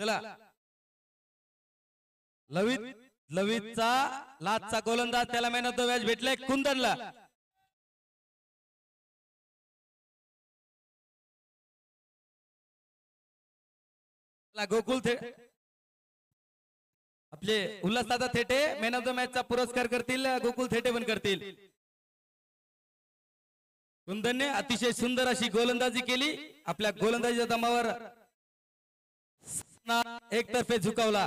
चला लवित लवितचा लाचचा गोलंदाज त्याला मॅन ऑफ द मॅच भेटले कुंदनला. गोकुल आपले उल्हासदादा थेटे मॅन ऑफ द मॅच चा पुरस्कार करतील. गोकुल थेटे पण करतील. कुंदनने अतिशय सुंदर अशी गोलंदाजी केली. आपल्या गोलंदाजीच्या दमावर एकतर्फे झुकावला.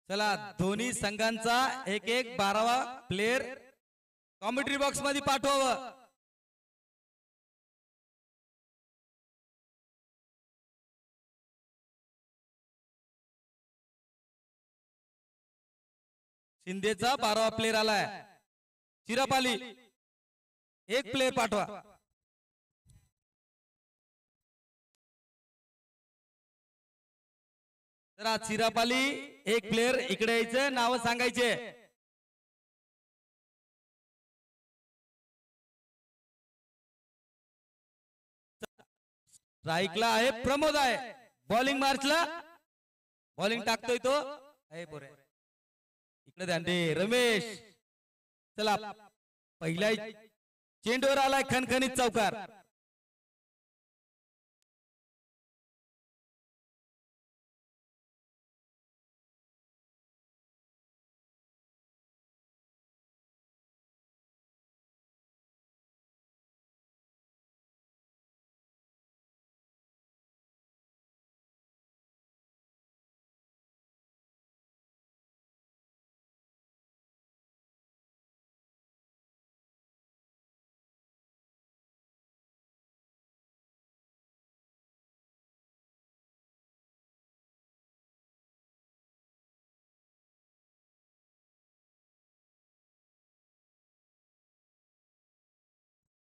चला दोन्ही संघांचा एक एक 12वा प्लेयर कॉमेंट्री बॉक्स मध्ये पाठवावं. शिंदेचा 12वा प्लेयर आलाय. चिरापाली एक प्लेयर पाठवा. जरा चिरापाली एक प्लेयर इकडे यायचं. नाव सांगायचे. स्ट्राइकला आहे प्रमोद आहे. बॉलिंग मार्चला बॉलिंग टाकतोय तो इकडे ध्यान दे रमेश. चला पहिल्या चेंडूवर आलाय खणखणीत चौकार.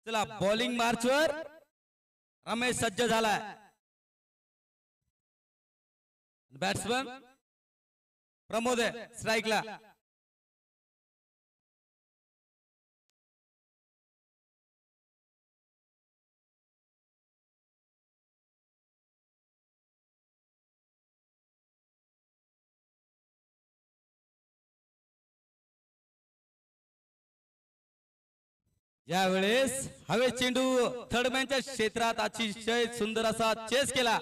चला बॉलिंग मार्चवर रमेश सज्ज झालाय. बॅट्समन प्रमोद आहे स्ट्राइकला. यावेळेस हवे चेंडू थर्डमॅनच्या क्षेत्रात अतिशय सुंदर असा चेस केला.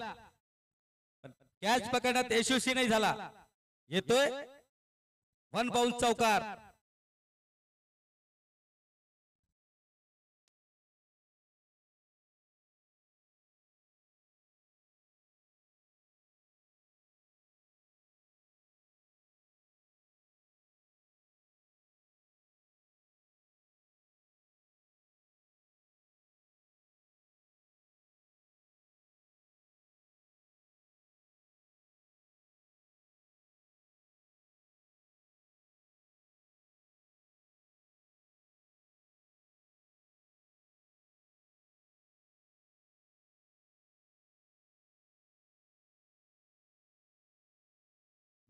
कॅच पकडण्यात यशस्वी नाही झाला. येतोय 1 बाउंस चौकार.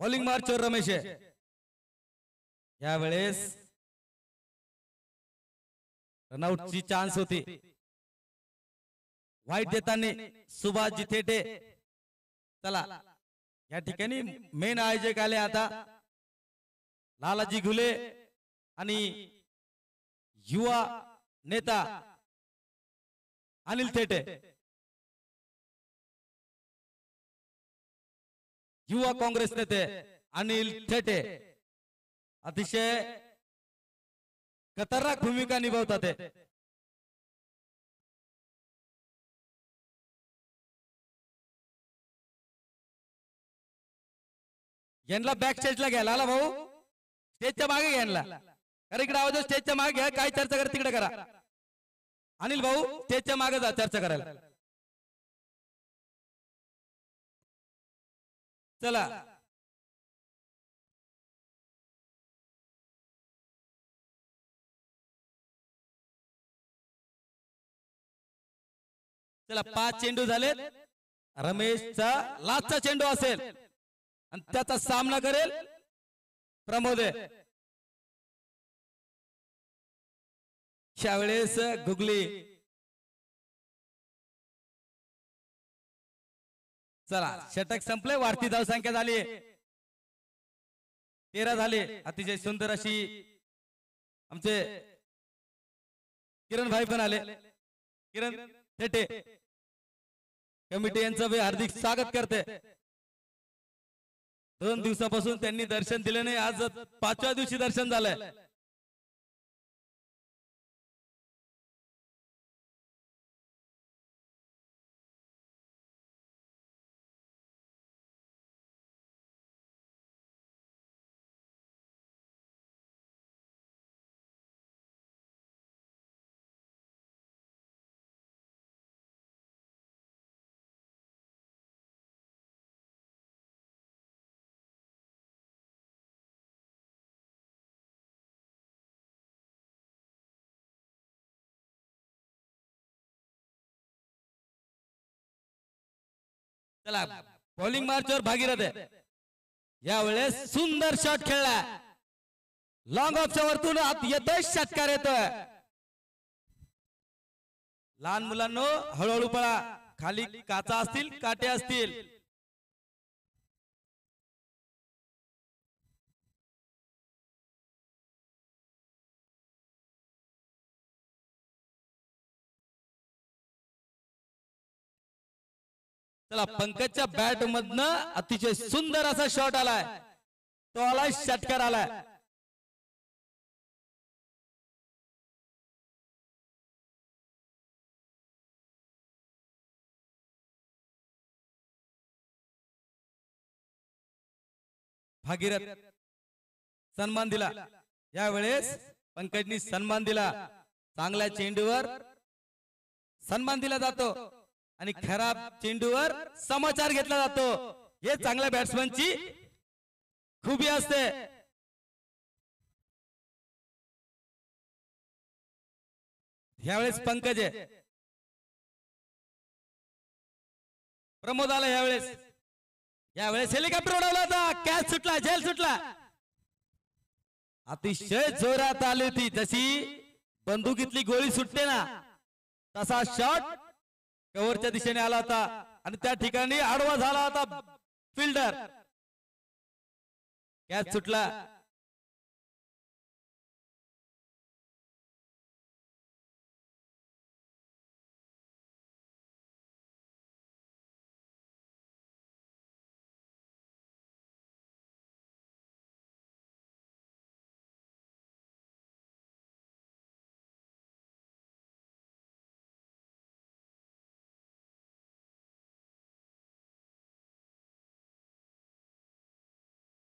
बॉलिंग मार्चवर रमेश आहे. यावेळेस रनआउटची चान्स होती. वाईट देताना सुभाष जिथेटे. चला या ठिकाणी मेन आयोजक आले आता. लालाजी घुले आणि युवा नेता अनिल थेटे. युवा काँग्रेस नेते अनिल थेटे अतिशय खतरनाक भूमिका निभावतात. यांना बॅक स्टेजला घ्या. लाला भाऊ स्टेजच्या मागे घ्या. अरे इकडे आवाज स्टेजच्या मागे घ्या, काय चर्चा करा तिकडे करा. अनिल भाऊ स्टेजच्या मागे जा चर्चा करायला. चला चला 5 चेंडू झालेत. रमेशचा लास्टचा चेंडू असेल आणि त्याचा सामना करेल प्रमोद. त्यावेळेस गुगली. चला षटक संपले. वाढती धावसंख्या झाली 13 झाले. अतिशय सुंदर अशी आमचे किरण भाई पण आले. किरण थेटे कमिटी यांचं हार्दिक स्वागत करते. 2 दिवसापासून त्यांनी दर्शन दिले नाही, आज 5व्या दिवशी दर्शन झालंय. चला बॉलिंग मार्चवर भागीरथ आहे. यावेळेस सुंदर शॉट खेळला. लॉंग ऑफच्या वरतून आत येतोय, षटकार येतोय. लहान मुलांनो हळूहळू पळा. खाली काचा असतील, काटे असतील. चला पंकजच्या बॅट मधनं अतिशय सुंदर असा शॉट आलाय. तो आलाय, षटकार आलाय. भागीरथ सन्मान दिला. यावेळेस पंकजनी सन्मान दिला. चांगल्या चेंडूवर सन्मान दिला जातो आणि खराब चेंडूवर समाचार घेतला जातो. हे चांगल्या बॅट्समनची खूबी असते. यावेळेस पंकज आहे. प्रमोद आला. यावेळेस हेलिकॉप्टर उडवला होता. कॅच सुटला, झेल सुटला. अतिशय जोरात आली होती. जशी बंदुकीतली गोळी सुटते ना, तसा शॉट कव्हरच्या दिशेने आला होता आणि त्या ठिकाणी आडवा झाला होता फिल्डर. कॅच सुटला.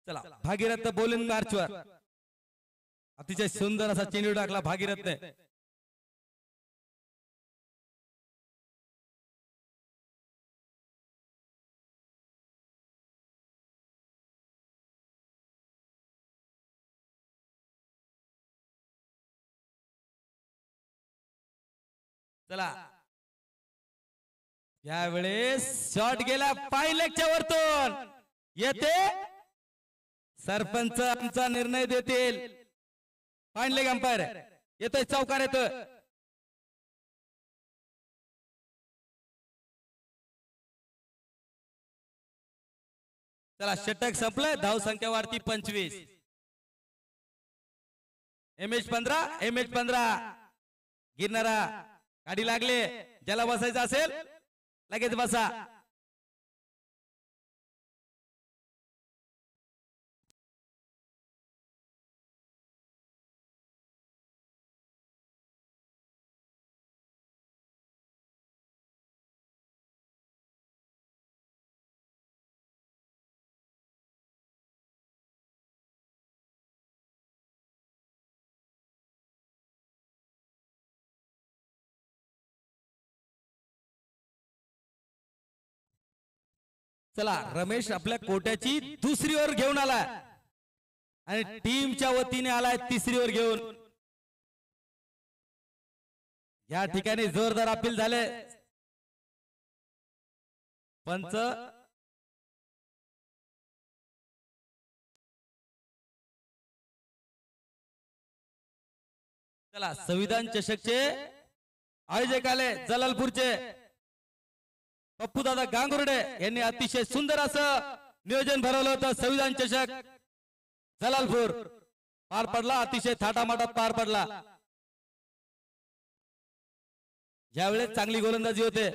चला भागीरथ बॉलिंग मार्चवर अतिशय सुंदर असा चेंडू टाकला भागीरथने. चला यावेळेस शॉट गेला पायलेगच्या वरतून. येते सरपंच आमचा निर्णय देतील. पायलेग अंपायर येतोय, चौकार येतोय. चला षटक संपलंय. धाव संख्या वाढती 25. MH15 गिरणारा गाडी लागले. ज्याला बसायचं असेल लगेच बसा. चला रमेश आपल्या कोट्याची दुसरी ओव्हर घेऊन आलाय आणि टीमच्या वतीने आलाय तिसरी ओव्हर घेऊन. या ठिकाणी जोरदार अपील झाले. पंच चला संविधान चषकचे आयोजक आले जलालपूरचे पप्पूदादा गांगुर्डे यांनी अतिशय सुंदर असं नियोजन भरवलं होतं. संविधान चषक जलालपूर पार पडला, अतिशय थाटामाटात पार पडला. यावेळेस चांगली गोलंदाजी होते.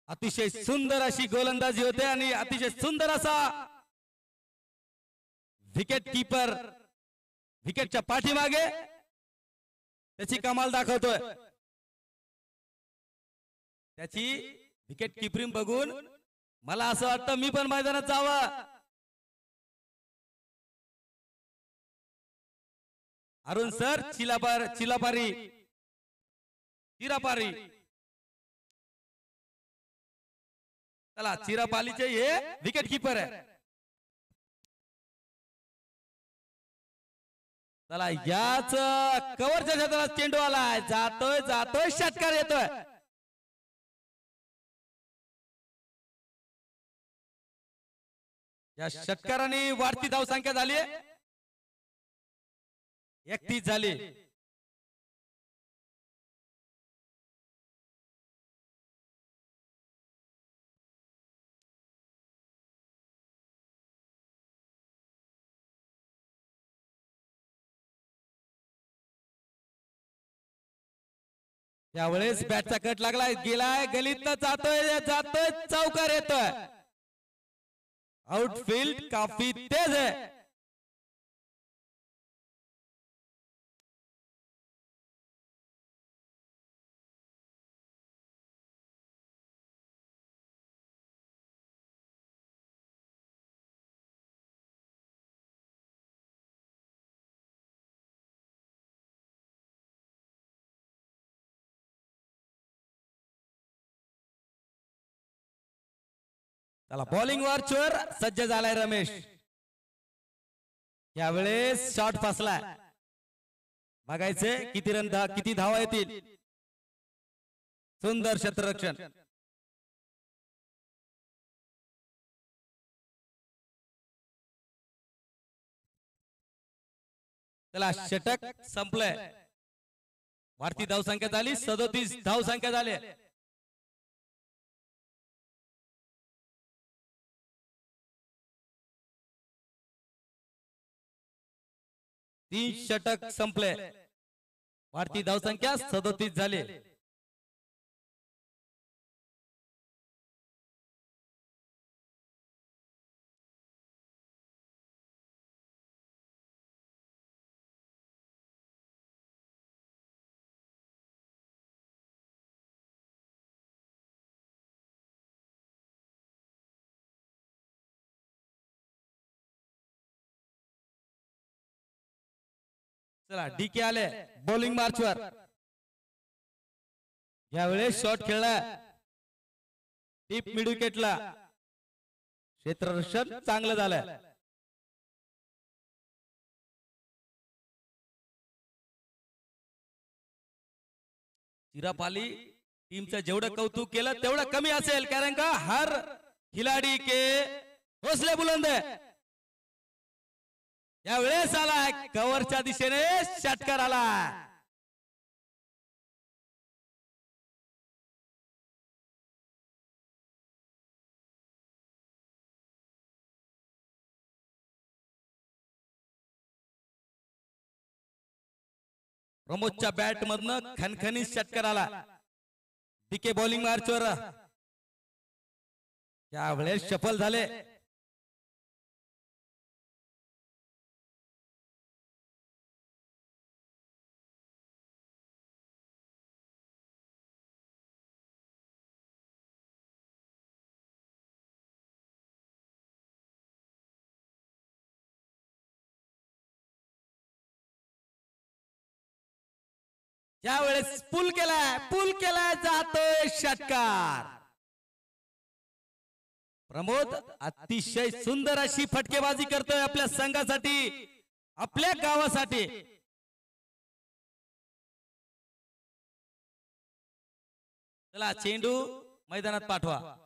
अतिशय सुंदर अशी गोलंदाजी होते आणि अतिशय सुंदर असा विकेट कीपर विकेटच्या पाठीमागे त्याची कमाल दाखवतोय. त्याची विकेट किपरिंग बघून मला असं वाटतं मी पण मैदानात जावं. अरुण सर चिरापारी चला चिरापालीचे हे विकेट कीपर आहे. चला याच कव्हरच्या क्षेत्रात चेंडू आलाय, जातोय षटकार येतोय. या षटकाराने वाढती धावसंख्या झाली, 31 झाली. यावेळेस बॅटचा कट लागलाय, गेलाय गलीत जातोय चौकार येतोय. आउटफील्ड काफी तेज है. चला बॉलिंग वरचवर सज्ज झालाय रमेश. यावेळेस शॉट फसलाय. बघायचे किती धावा येतील. सुंदर क्षेत्ररक्षण. चला षटक संपलंय. वाढती धावसंख्या झाली, 37 धावसंख्या झाली. 3 षटक संपले. वाढती धावसंख्या 37 झाली. चला डीके आले बॉलिंग मार्चवर. यावेळेस शॉट खेळला डीप मिड विकेटला. क्षेत्ररक्षण चांगलं झालं. चिरापाली टीमचं जेवढं कौतुक केलं तेवढं कमी असेल, कारण का हर खिलाडी के हौसले बुलंद है. या वेळेस आलाय कव्हरच्या दिशेने षटकार आला. प्रमोदच्या बॅट मधनं खणखणीत षटकार आला. डीके बॉलिंग मार्चवर. यावेळेस सफल झाले. ज्या वेळेस पूल केलाय जातोय षटकार. प्रमोद अतिशय सुंदर अशी फटकेबाजी करतोय आपल्या संघासाठी, आपल्या गावासाठी. चला चेंडू मैदानात पाठवा.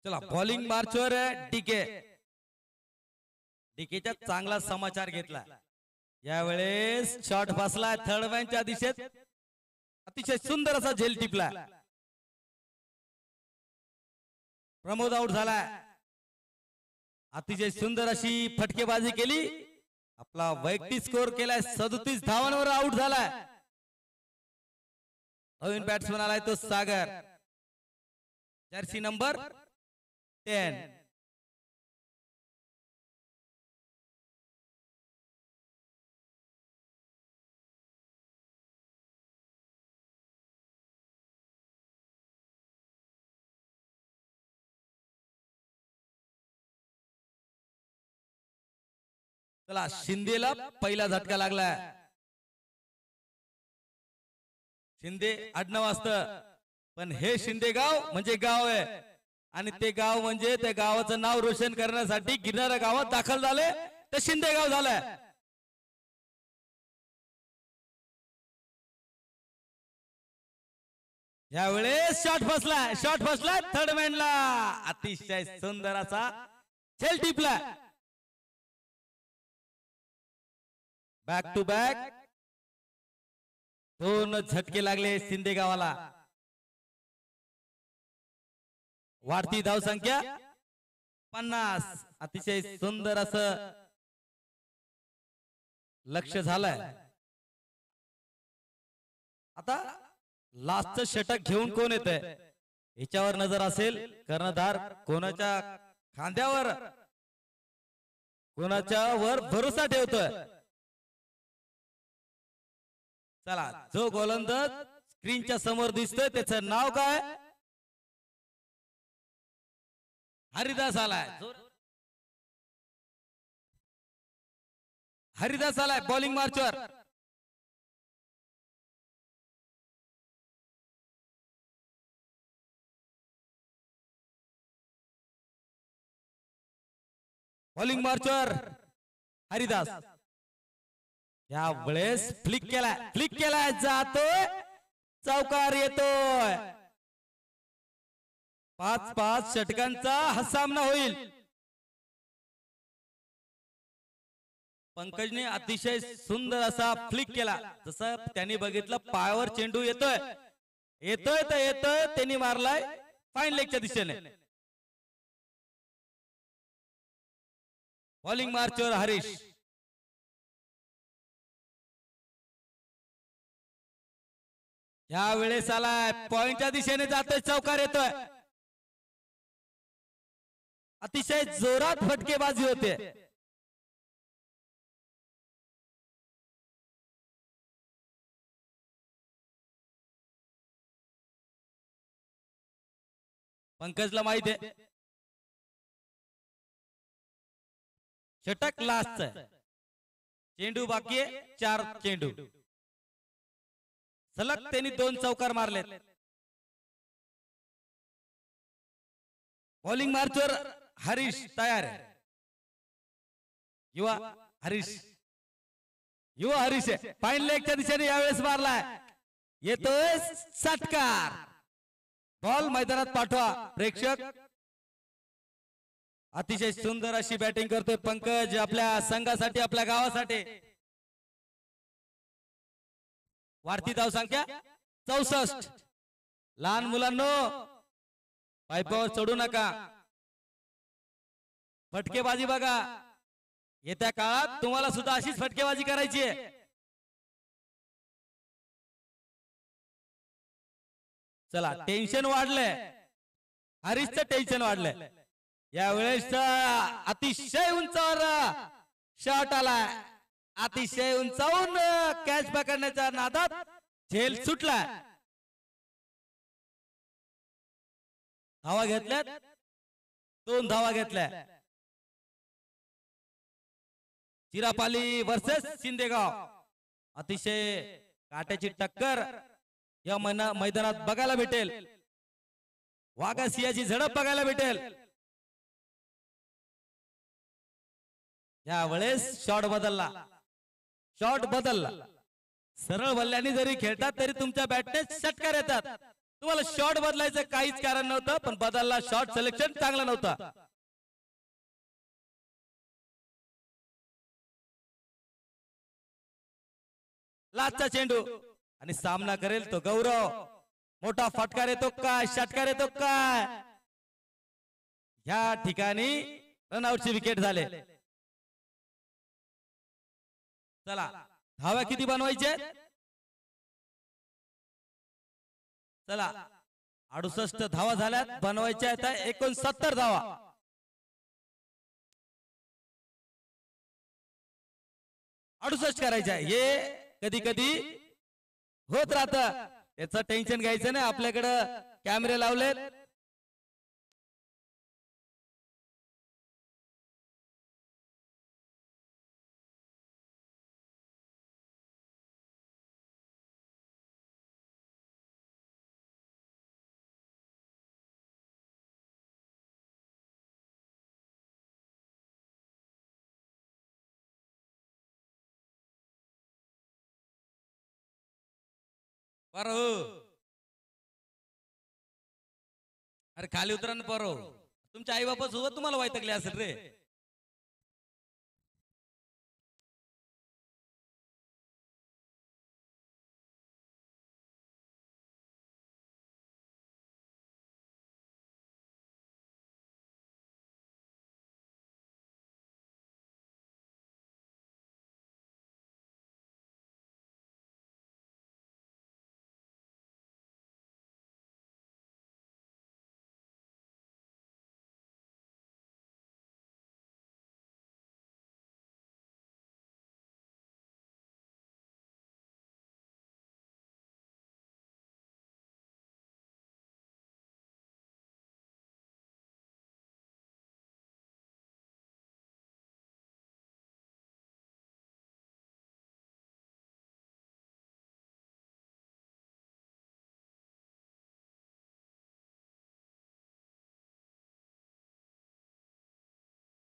चला बॉलिंग मार्चवर डीके. डीकेचा चांगला समाचार घेतला. यावेळेस शॉट बसला थर्डमॅनच्या दिशेत, अतिशय सुंदर असा झेल टिपला. प्रमोद आउट झाला. अतिशय सुंदर अशी फटकेबाजी केली. आपला वैयक्तिक स्कोर केलाय 37 धावांवर आउट झालाय. नवीन बॅट्समन आलाय तो सागर, जर्सी नंबर 10. चला शिंदेला पहिला झटका लागला. शिंदे आडनाव असतं, पण हे शिंदे गाव म्हणजे गाव आहे, आणि ते गाव म्हणजे त्या गावाचं नाव रोशन करण्यासाठी गिरणारा गावात दाखल झाले तर शिंदे गाव झालंय. यावेळेस शॉट फसला थर्डमॅनला. अतिशय सुंदर असा झेल टिपला. बॅक टू बॅक 2 झटके लागले शिंदे गावाला. वाढती धावसंख्या 50. अतिशय सुंदर असं लक्ष झालंय. आता लास्टचं षटक घेऊन कोण येतंय याच्यावर नजर असेल. कर्णधार कोणाच्या खांद्यावर, कोणाच्या वर भरोसा ठेवतोय. चला जो गोलंदाज स्क्रीनच्या समोर दिसतोय त्याचं नाव काय? हरिदास आलाय. हरिदास आलाय बॉलिंग मार्चवर. बॉलिंग मार्चवर हरिदास. या वेळेस फ्लिक केलाय जातोय, चौकार येतोय. 5-5 षटकांचा हा सामना होईल. पंकजने अतिशय सुंदर असा फ्लिक केला. जसं त्यांनी बघितलं पायावर चेंडू येतोय त्यांनी मारलाय फाईन लेगच्या दिशेने. बॉलिंग मार्चवर हरीश. या वेळेस आलाय पॉइंटच्या दिशेने जातोय, चौकार येतोय. अतिशय जोरात फटकेबाजी होते. पंकजला माहित आहे षटक लास्ट. चेंडू बाकी आहे, 4 चेंडू सलग त्यांनी 2 चौकार मारलेत. बॉलिंग मार्चवर हरीश तयार आहे. युवा हरीश आहे. फाईन लेगच्या दिशेने यावेळेस मारलाय, येतोय षटकार. बॉल मैदानात पाठवा. प्रेक्षक अतिशय सुंदर अशी बॅटिंग करतोय पंकज आपल्या संघासाठी, आपल्या गावासाठी. वाढती धावसंख्या 64. लहान मुलांनो पायपावर चढू नका. फटकेबाजी बघा, येत्या काळात तुम्हाला सुद्धा अशीच फटकेबाजी करायची आहे. चला टेन्शन वाढलंय, हरीशचं टेन्शन वाढलंय. यावेळेस अतिशय उंचावर शॉट आला अतिशय उंचावून कॅच पकडण्याच्या नादात झेल सुटला. धावा घेतल्यात 2 धावा घेतल्या. चिरापाली वर्सेस शिंदेगाव अतिशय काट्याची टक्कर या मैदानात बघायला भेटेल. वाघा सिंहाची झडप बघायला भेटेल. यावेळेस शॉट बदलला. सरळ बल्ल्याने जरी खेळतात तरी तुमच्या बॅटने षटकार येतात. तुम्हाला शॉट बदलायचं काहीच कारण नव्हतं, पण बदलला. शॉट सिलेक्शन चांगला नव्हता. लास्टचा चेंडू आणि सामना करेल तो गौरव. मोठा फटकार येतो काय, षटकार येतो काय? या ठिकाणी रनआउटची विकेट झाले. चला धावा किती बनवायचे? चला 68 धावा झाल्यात. बनवायच्या आहेत 69 धावा. करायच्या. हे कधी कधी होत राहत, याचं टेन्शन घ्यायचं नाही. आपल्याकडं कॅमेरे लावलेत. अरे खाली उतरा ना पोरो. तुमच्या आई बापा सोबत तुम्हाला वैतागले असेल रे.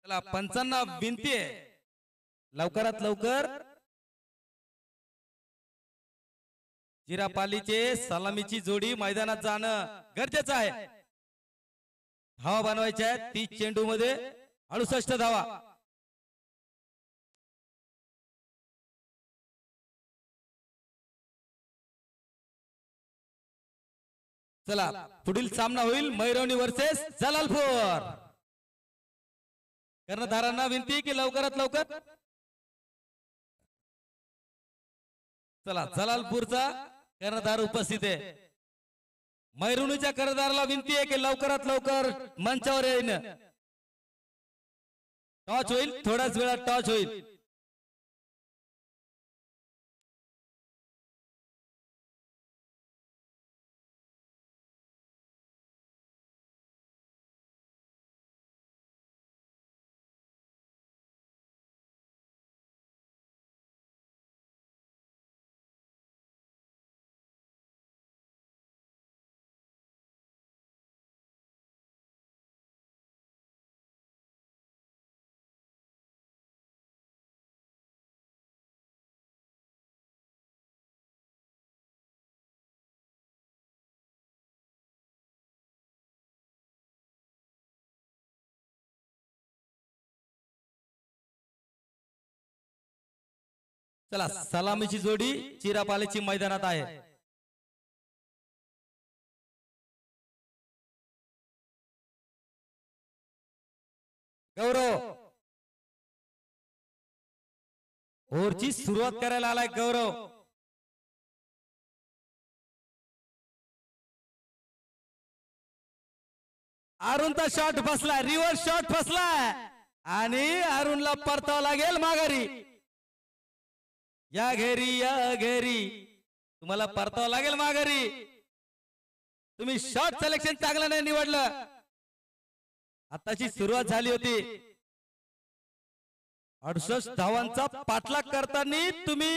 चला 55 विनंती आहे, लवकरात लवकर चिरापालीचे सलामीची जोडी मैदानात जाणं गरजेचं आहे. धावा बनवायच्या आहेत 30 चेंडू मध्ये 68 धावा. चला पुढील सामना होईल मैरवणी वर्सेस जलालपूर. कर्णधारांना विनंती की लवकरात लवकर. चला जलालपूरचा कर्णधार उपस्थित आहे. मैरुणीच्या कर्णधाराला विनंती आहे की लवकरात लवकर मंचावर येईन. टॉच होईल, थोड्याच वेळात टॉच होईल. चला सलामीची जोडी चिरापालीची मैदानात आहे. गौरव ओव्हरची सुरुवात करायला आलाय. गौरव अरुणचा शॉट फसला, रिव्हर्स शॉट फसला आणि अरुणला परतावं लागेल माघारी. या घेरी तुम्हाला परतावं लागेल माघारी. तुम्ही शॉट सिलेक्शन चांगलं नाही निवडलं. आताची सुरुवात झाली होती. 68 धावांचा पाठलाग करताना तुम्ही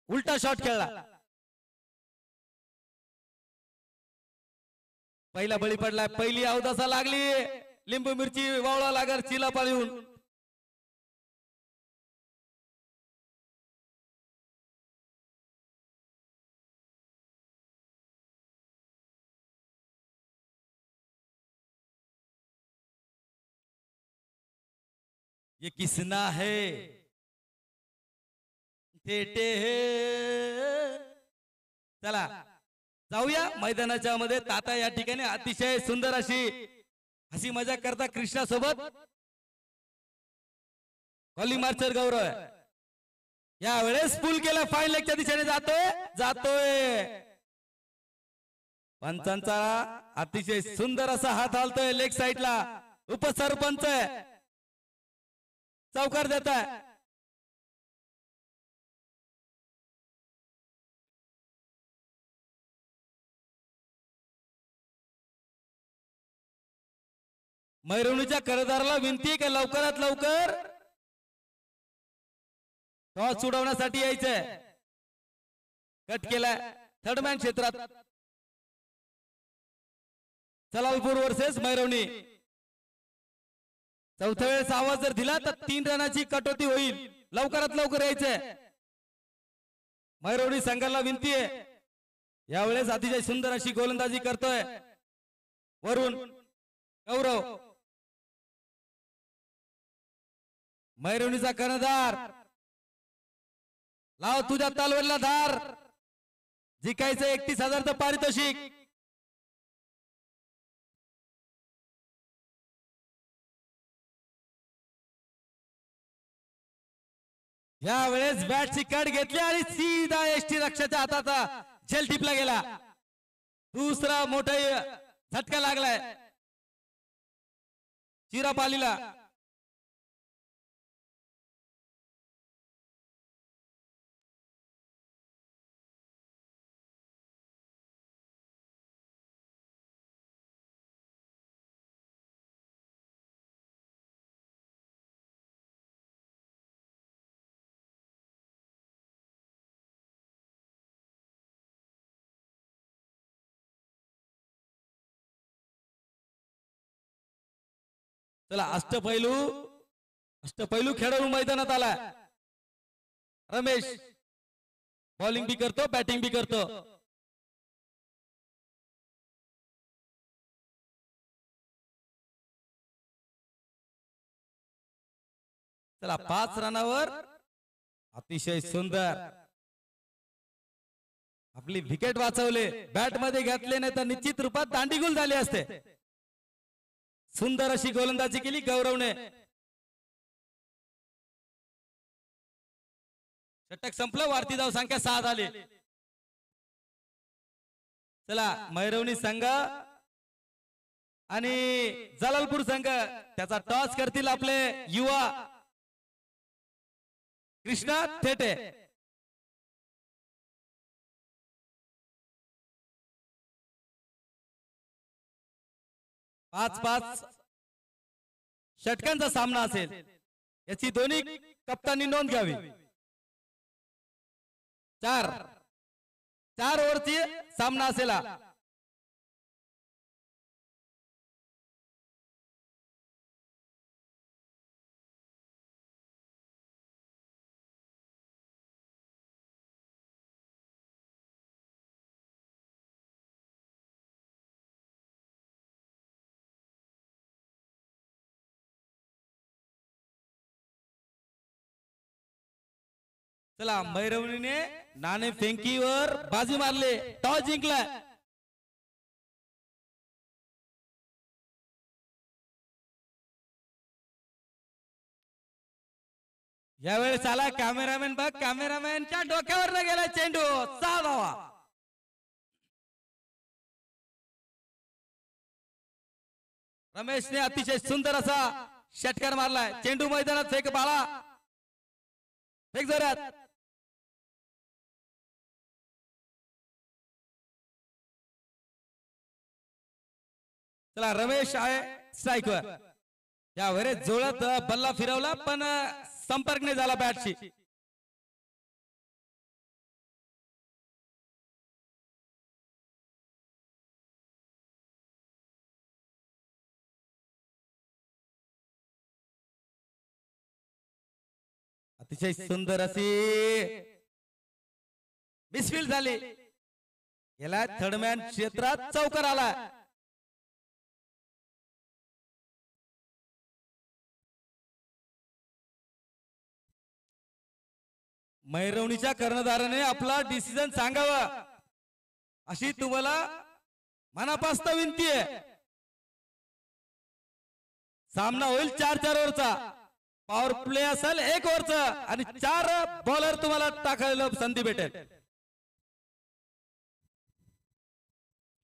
उलटा शॉट खेळला. पहिला बळी पडलाय. पहिली अवदासा लागली. लिंबू मिरची वावळा लागल चिला पाळून. ये किसना है टेटे है. चला जाऊया मैदानाच्या मध्ये. ताता या ठिकाणी अतिशय सुंदर अशी हसी मजाक करता कृष्णा सोबत. कॉली मार्चर गौरव यावेळेस पूल केला. फाईन लेगच्या दिशेने जातोय. पंचांचा अतिशय सुंदर असा हात हालतोय लेग साइडला. उपसरपंच चौकार देताय. मिरवणुकीच्या करदाराला विनंती की लवकरात लवकर टॉस उडवण्यासाठी यायचंय. कट केलाय. थर्ड मॅन क्षेत्रात जलालपूर वर्सेस मिरवणी. चौथ्या वेळेस आवाज जर दिला तर 3 रनाची कटोती होईल. लवकरात लवकर यायचंय. मिरवणी संघाला विनंती आहे. यावेळेस अतिशय सुंदर अशी गोलंदाजी करतोय वरून गौरव. मिरवणीचा कर्णधार लाव तुझ्या तालवडला धार. जिकायचं 31,000चं पारितोषिक. यावेळेस बॅटची कट घेतली आणि सीधा एसटी रक्षाच्या हाताचा झेल टिपला गेला. दुसरा मोठा झटका लागलाय चिरापालीला. चला अष्टपैलू खेळाडू मैदानात आला. रमेश बॉलिंग भी करतो बॅटिंग भी करतो. चला 5 रनावर अतिशय सुंदर आपली विकेट वाचवले. बॅट मध्ये घेतले नाही तर निश्चित रूपात दांडीगुल झाले असते. सुंदर अशी गोलंदाजी केली गौरवने. षटक संपलं. वाढती धाव संख्या 6 झाली. चला मिरवणी संघ आणि जलालपूर संघ त्याचा टॉस करतील आपले युवा कृष्णा थेटे. पाच षटकांचा सामना असेल. याची दोन्ही कप्तानी नोंद घ्यावी. 4 ओव्हरची सामना असेल. चला मिरवणीने नाणे फेंकीवर बाजी मारले. टॉस जिंकला. यावेळेस आला कॅमेरामॅन. बघ कॅमेरामॅनच्या डोक्यावर न गेला चेंडू. 6 धावा. रमेशने अतिशय सुंदर असा षटकार मारलाय. चेंडू मैदानात फेक बाळा, फेक जोरात. चला रमेश आहे स्ट्राईकवर. त्यावर जोरात बल्ला फिरवला पण संपर्क नाही झाला बॅटशी. अतिशय सुंदर अशी मिसफील्ड झाली. याला थर्डमॅन क्षेत्रात चौकार आला. मैरवणीच्या कर्णधाराने आपला डिसिजन सांगावा अशी तुम्हाला मनापासून विनंती आहे. सामना होईल 4-4 ओव्हरचा. पॉवर प्ले असेल 1 ओव्हरचा आणि 4 बॉलर तुम्हाला टाकायला संधी भेटेल.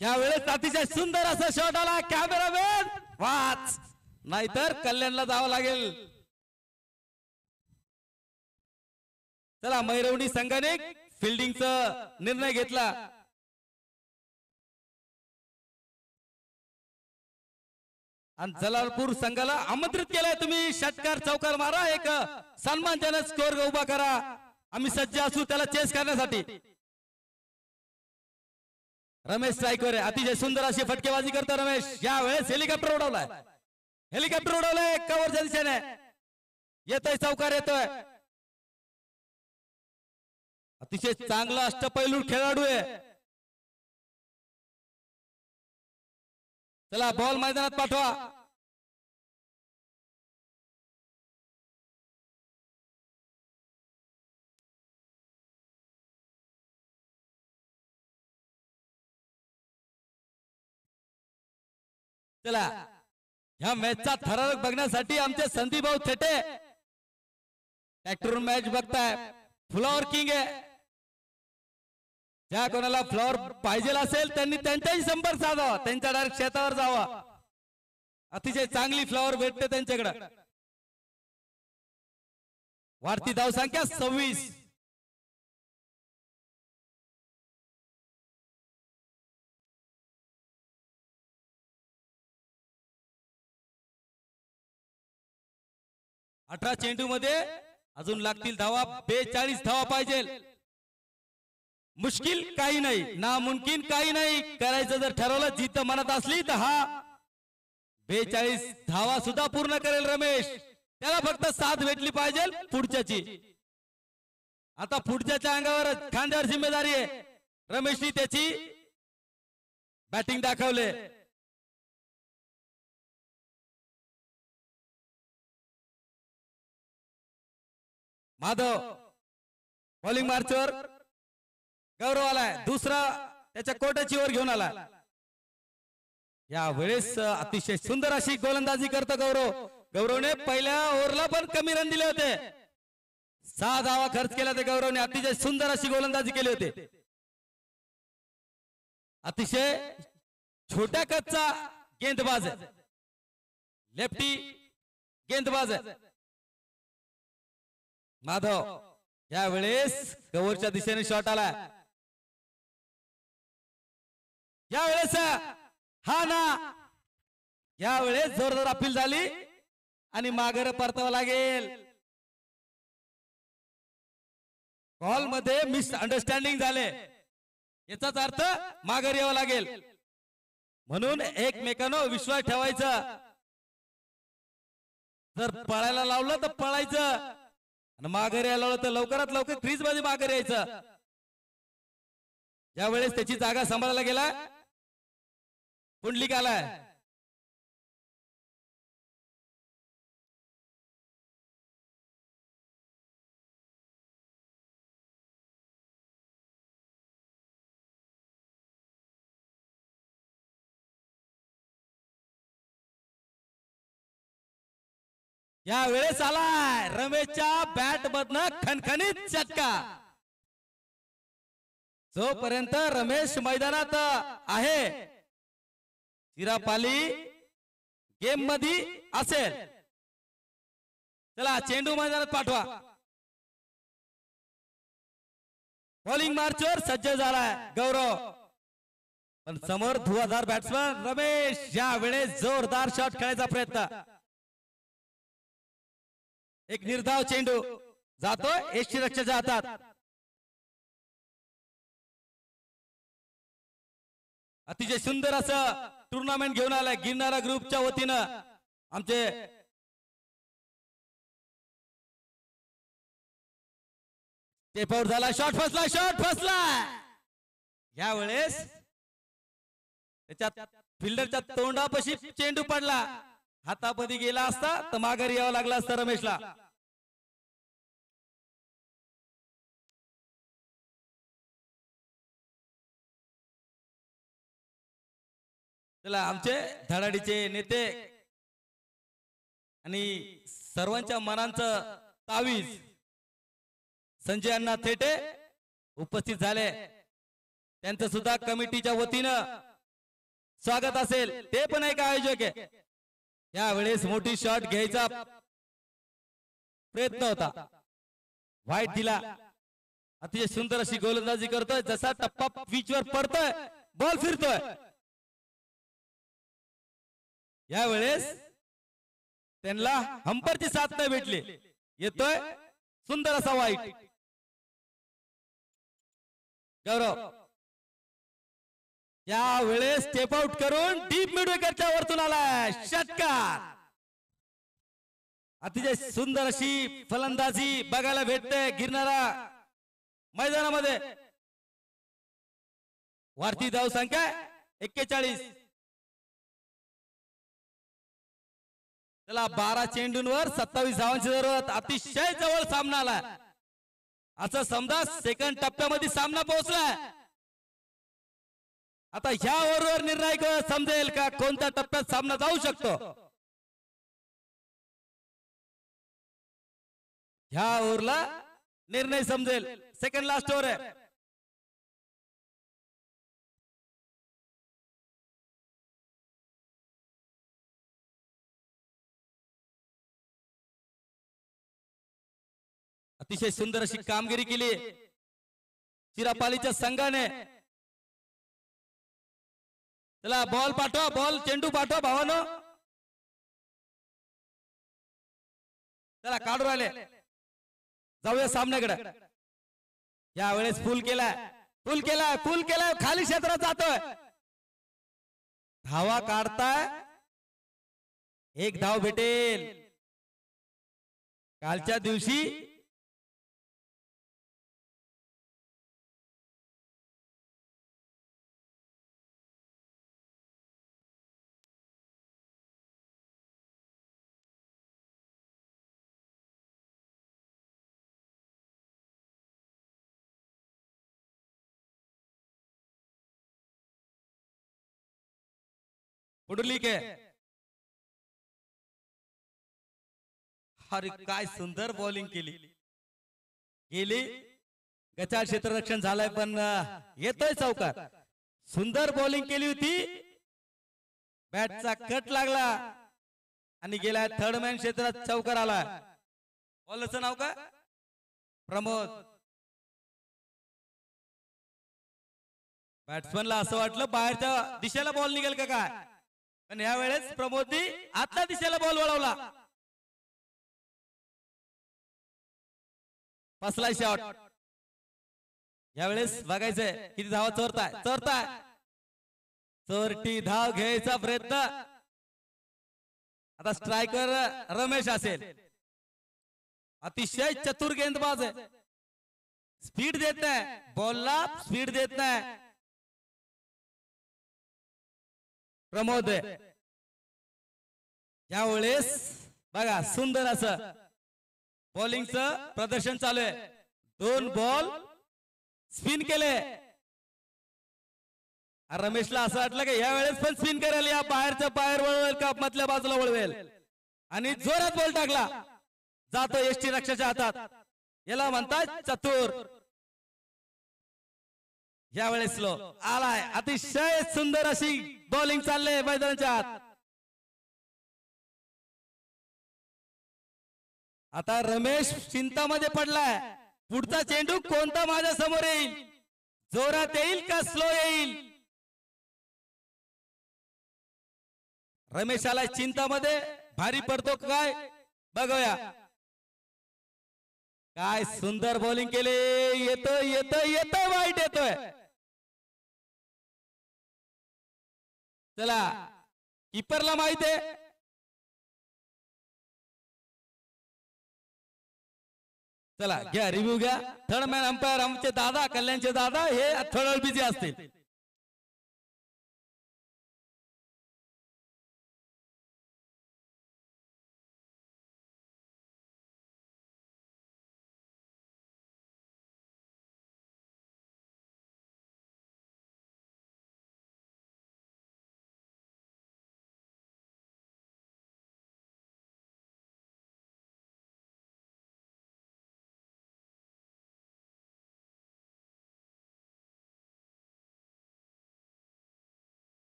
त्यावेळेस अतिशय सुंदर असा शॉट आला. कॅमेरामॅन वाच, नाहीतर कल्याणला जावं लागेल. चला मैरवणी संघाने फिल्डिंगचा निर्णय घेतला. आणि जलालपूर संघाला आमंत्रित केलंय, तुम्ही षटकार चौकार मारा, एक सन्मानजनक स्कोर उभा करा. आम्ही सज्ज असू त्याला चेस करण्यासाठी. रमेश स्ट्राईकवर आहे. अतिशय सुंदर अशी फटकेबाजी करतो रमेश. यावेळेस हेलिकॉप्टर उडवलाय. हेलिकॉप्टर उडवलंय कव्हरच्या दिशेने. येतोय चौकार येतोय. अतिशय चांगला अष्टपैलू खेळाडू आहे. चला बॉल मैदानात पाठवा. चला ह्या मॅचचा थरारक बघण्यासाठी आमचे संदीप भाऊ थेटे ट्रॅक्टर मॅच बघताय. फ्लॉवर किंग आहे. ज्या कोणाला फ्लॉवर पाहिजे असेल त्यांनी त्यांच्याही संपर्क साधावा. त्यांच्या डायरेक्ट शेतावर जावा. अतिशय चांगली फ्लॉवर भेटते त्यांच्याकडे. वाढती धाव संख्या 26. अठरा चेंडू मध्ये अजून लागतील धावा. 42 धावा पाहिजे. मुश्किल काही नाही, नामुमकिन काही नाही. करायचं जर ठरवलं, जिथं मनात असली तर हा 42 धावा सुद्धा पूर्ण करेल रमेश. त्याला फक्त साथ भेटली पाहिजे पुढच्याची. आता पुढच्याच्या अंगावर खांद्यावर जिम्मेदारी आहे. रमेशनी त्याची बॅटिंग दाखवले. माधव बॉलिंग मार्चवर गौरव आलाय. दुसरा त्याच्या कोट्याची ओव्हर घेऊन आला. या वेळेस अतिशय सुंदर अशी गोलंदाजी करतो गौरव. गौरवने पहिल्या ओव्हरला पण कमी रन दिले होते. 6 धावा खर्च केला ते गौरवने. अतिशय सुंदर अशी गोलंदाजी केली होती. अतिशय छोट्या कदचा गेंदबाज आहे. लेफ्टी गेंदबाज आहे माधव. यावेळेस कव्हरच्या दिशेने शॉट आला. यावेळेस हा ना, यावेळेस जोरदार अपील झाली आणि माघार परतावं लागेल. कॉल मध्ये मिसअंडरस्टँडिंग झाले, याचाच अर्थ माघार यावं लागेल. म्हणून एकमेकांवर विश्वास ठेवायचा. जर पळायला लावलं तर पळायचं आणि माघार यायला लावलं तर लवकरात लवकर क्रीज मध्ये माघार यायचं. ज्यावेळेस त्याची जागा सांभाळायला गेला, पुंडलिक आलाय. या वेळेस आलाय रमेशच्या बॅट मधनं खणखणीत चटका. जोपर्यंत रमेश मैदानात आहे, चिरापाली गेम मध्ये असेल चला चेंडू मैदानात पाठवा. बॉलिंग मार्चवर सज्ज झालाय गौरव, पण समोर धुवाधार बॅट्समन रमेश या वेळेस जोरदार शॉट खेळायचा प्रयत्न. एक निर्धाव चेंडू जातोय यष्टीरक्षकाच्या हातात. अतिशय सुंदर असं टुर्नामेंट घेऊन आलाय गिरणारा ग्रुपच्या वतीनं आमचे टेप आउट झाला. शॉट फसला यावेळेस त्याच्यात फिल्डरच्या तोंडापाशी चेंडू पडला. हातामध्ये गेला असता तर माघारी यावं लागला असतं रमेशला. चला आमचे धडाडीचे नेते आणि सर्वांच्या मनांचं तावीज संजय अण्णा थेटे उपस्थित झाले. त्यांचं सुद्धा कमिटीच्या वतीनं स्वागत असेल. ते पण एक आयोजक आहे. यावेळेस मोठी शॉट घ्यायचा प्रयत्न होता, वाईट दिला. अतिशय सुंदर अशी गोलंदाजी करतोय. जसा टप्पा पिचवर पडतोय बॉल फिरतोय. यावेळेस त्यांना हंपरची साथ नाही भेटली. येतोय सुंदर असा वाईट. गौरव या वेळेस स्टेप आउट करून डीप मिड विकेटच्या वरतून आलाय षटकार. अतिशय सुंदर अशी फलंदाजी बघायला भेटते गिरणारा मैदानामध्ये. वाढती धाव संख्या 41. चला 12 चेंडूंवर 27 धावांची जरूरत. अतिशय जवळ सामना आला. असं समजा सेकंड टप्प्यामध्ये सामना पोहोचलाय. आता ह्या ओव्हरवर निर्णायक समजेल का कोणत्या टप्प्यात सामना जाऊ शकतो. ह्या ओव्हरला निर्णय समजेल. सेकंड लास्ट ओव्हर आहे. अतिशय सुंदर अशी कामगिरी केली चिरापालीच्या संघाने. चला बॉल पाठवा, बॉल चेंडू पाठवा भावानो. चला काढून राहिले. जाऊया सामन्याकडे. यावेळेस फुल केलाय खाली क्षेत्रात जातोय. धावा काढताय. एक धाव भेटेल. कालच्या दिवशी पुढली आहे. अरे काय सुंदर बॉलिंग केली. गेली गचाळ क्षेत्ररक्षण झालंय पण येतोय चौकार. सुंदर बॉलिंग केली होती. बॅटचा कट लागला आणि गेला थर्ड मॅन क्षेत्रात चौकार आला. बॉलरचं नाव का प्रमोद. बॅट्समनला असं वाटलं बाहेरच्या दिशेला बॉल निघेल का काय, पण यावेळेस प्रमोदनी आतल्या दिशेला बॉल वळवला. फसलाय शॉट. यावेळेस बघायचंय किती धावा चोरताय. चोरटी धाव घ्यायचा प्रयत्न. आता स्ट्रायकर रमेश असेल. अतिशय चतुर गेंदबाज आहे. स्पीड देत नाही बॉलला, स्पीड देत नाही. प्रमोद यावेळेस बघा सुंदर असं बॉलिंगचं प्रदर्शन चालू आहे. 2 बॉल स्पिन केले. रमेशला असं वाटलं की यावेळेस पण स्पिन करेल, या बाहेरच्या बाहेर वळवेल का मधल्या बाजूला वळवेल, आणि जोरात बॉल टाकला. जातो एसटी रक्षाच्या हातात. याला म्हणतात चतुर. यावेळेस लो आलाय. अतिशय सुंदर अशी बॉलिंग चालले मैदानाच्या आत. आता रमेश चिंतामध्ये पडलाय. पुढचा चेंडू कोणता माझ्या समोर येईल, जोरात येईल का स्लो येईल. रमेशाला चिंतामध्ये भारी पडतो काय बघूया. काय सुंदर बॉलिंग केले. येतोय येतोय येतोय वाईट येतोय. चला कीपरला माहित आहे. चला घ्या रिव्ह्यू घ्या. थर्ड मॅन अंपायर आमचे दादा, कल्याणचे दादा हे थोडं बिझी असतील.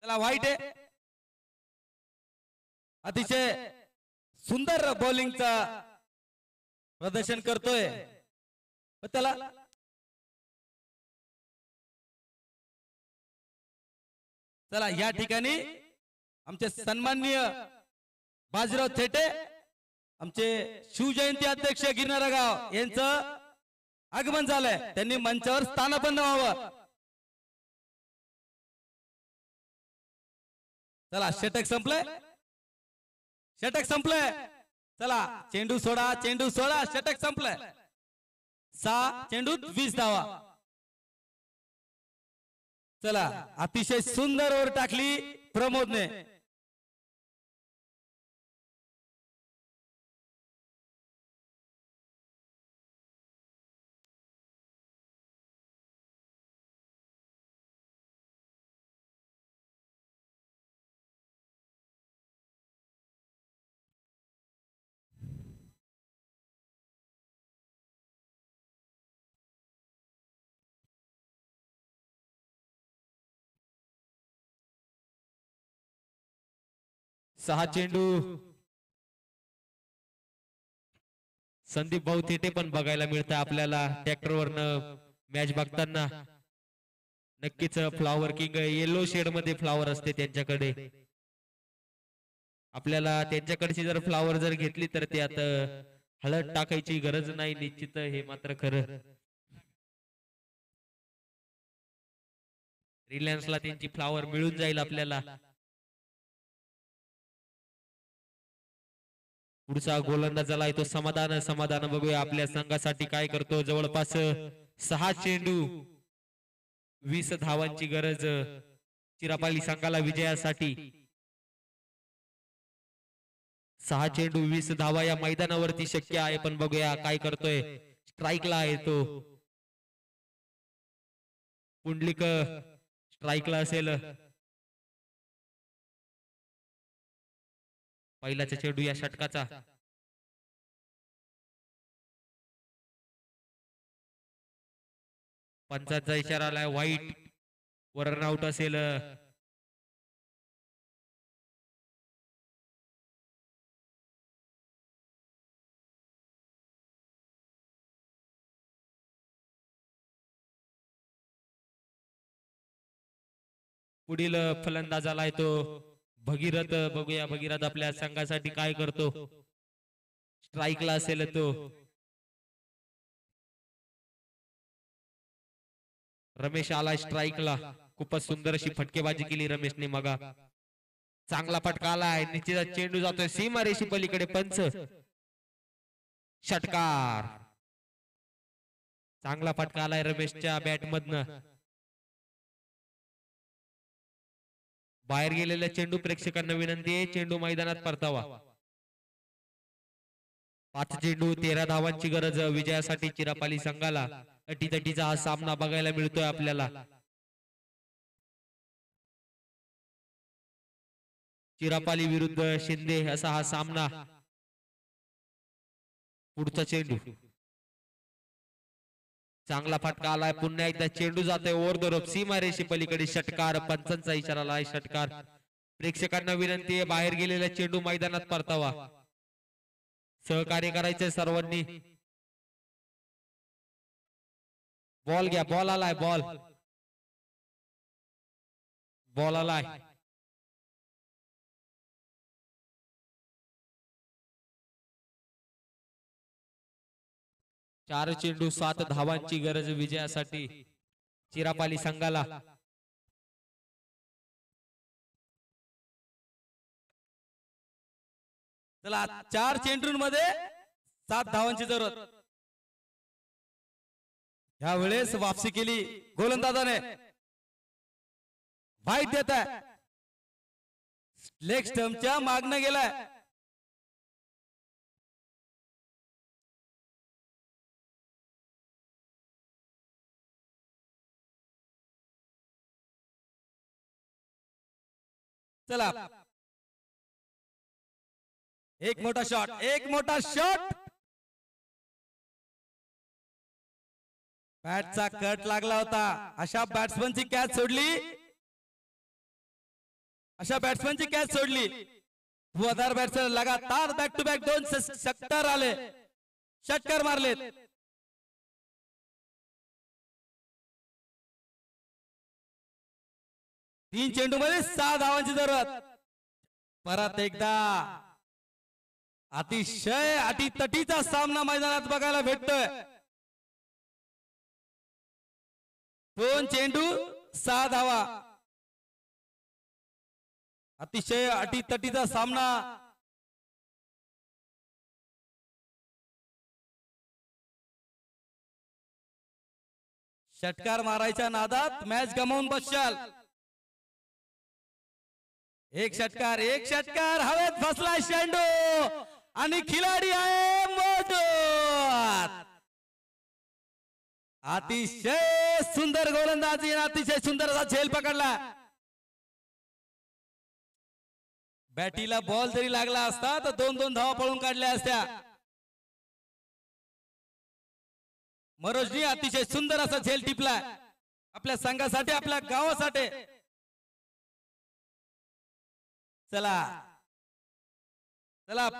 चला वाईट आहे. अतिशय सुंदर बॉलिंगचा प्रदर्शन करतोय त्याला. चला या ठिकाणी आमचे सन्माननीय बाजीराव थेटे, आमचे शिवजयंती अध्यक्ष गिरनारा गाव यांचं आगमन झालंय. त्यांनी मंचावर स्थानापन्न व्हावं. चला षटक संपलंय. षटक संपलंय. चला चेंडू सोडा चेंडू सोडा. षटक संपलंय. 6 चेंडूत 20 धावा. चला अतिशय सुंदर ओव्हर टाकली प्रमोदने. सहा चेंडू. संदीप भाऊ थेटे पण बघायला मिळतं आपल्याला ट्रॅक्टरवरनं मॅच बघताना. नक्कीच फ्लॉवर किंग येलो शेड मध्ये फ्लॉवर असते त्यांच्याकडे. आपल्याला त्यांच्याकडची जर फ्लॉवर जर घेतली तर ते आता हळद टाकायची गरज नाही निश्चित, हे मात्र खरं. रिलायन्सला त्यांची फ्लॉवर मिळून जाईल आपल्याला. पुढचा गोलंदाज झाला तो समाधान. समाधान बघूया आपल्या संघासाठी काय करतो. जवळपास 6 चेंडू 20 धावांची गरज चिरापाली संघाला विजयासाठी. 6 चेंडू 20 धावा या मैदानावरती शक्य आहे, पण बघूया काय करतोय. स्ट्राईकला आहे तो. पुंडलिक स्ट्राईकला असेल. पहिलाचा चेंडू या षटकाचा. पंचाचा इशारा आलाय वाईट. वर रन आउट असेल. पुढील फलंदाज आलाय तो भगीरथ. बघूया भगीरथ आपल्या संघासाठी काय करतो. स्ट्राईकला असेल तो. रमेश आला स्ट्राईकला. खूपच सुंदर अशी फटकेबाजी केली रमेशने मगा. चांगला फटका आलाय, निश्चितच चेंडू जातोय सीमारेषी पलीकडे. पंच षटकार. चांगला फटका आलाय रमेशच्या बॅट मधनं. बाहेर गेलेला चेंडू. प्रेक्षकांना विनंती आहे चेंडू मैदानात परतावा. 5 चेंडू 13 धावांची गरज विजयासाठी चिरापाली संघाला. अटीतटीचा हा सामना बघायला मिळतोय आपल्याला. चिरापाली विरुद्ध शिंदे असा हा सामना. पुढचा चेंडू. चांगला फटका आलाय. पुन्हा एकदा चेंडू जातोय ओव्हर द रोप सीमारेषी पलीकडे. षटकार. पंचांचा इशारा आलाय. षटकार. प्रेक्षकांना विनंती आहे बाहेर गेलेला चेंडू मैदानात परतावा. सहकार्य करायचंय सर्वांनी. बॉल घ्या. बॉल आलाय. बॉल आलाय. चार चेंडू 7 धावांची गरज विजयासाठी चिरापाली संघाला. चला 4 चेंडूंमध्ये 7 धावांची जरूरत. ह्या वेळेस वापसी केली गोलंदाजाने. वाईट देत आहे. लेग स्टंपच्या मागणं गेलाय. चला एक मोठा शॉट. बॅटचा कट लागला होता. अशा बॅट्समनची कॅच सोडली. धुआधार बॅट्समन लगातार बॅक टू बॅक 2 षटकार मारलेत. तीन चेंडू मध्ये 6 धावांची जरूरत. परत एकदा अतिशय अटीतटीचा सामना मैदानात बघायला भेटतोय. 2 चेंडू 6 धावा. अतिशय अटीतटीचा सामना. षटकार मारायच्या नादात मॅच गमावून बसशाल. एक षटकार हवेत फसला चेंडू आणि खिलाडी आहे मौजूद. अतिशय सुंदर गोलंदाजी. अतिशय सुंदर असा झेल पकडला. बॅटीला बॉल जरी लागला असता तर 2-2 धावा पळून काढल्या असत्या. मनोजनी अतिशय सुंदर असा झेल टिपला आपल्या संघासाठी, आपल्या गावासाठी. चला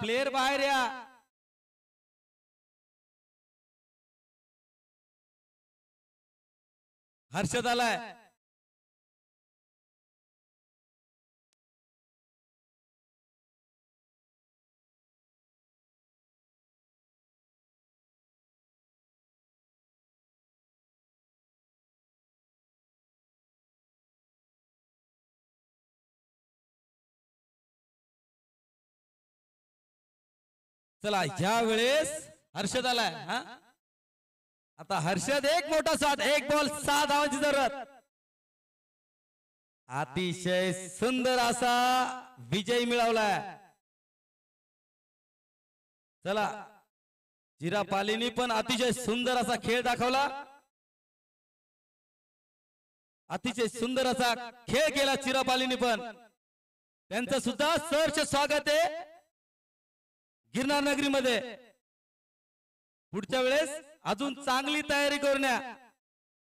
प्लेयर बाहेर या. हर्षद आलाय. चला ह्या वेळेस हर्षद आलाय. आता हर्षद एक मोठा शॉट. 1 बॉल 6 धावांची जरूरत. अतिशय सुंदर असा विजय मिळवलाय. चला चिरापालीनी पण अतिशय सुंदर असा खेळ दाखवला. अतिशय सुंदर असा खेळ केला चिरापालीनी पण. त्यांचं सुद्धा सहर्ष स्वागत आहे गिरनार नगरीमध्ये. पुढच्या वेळेस अजून चांगली तयारी करून या.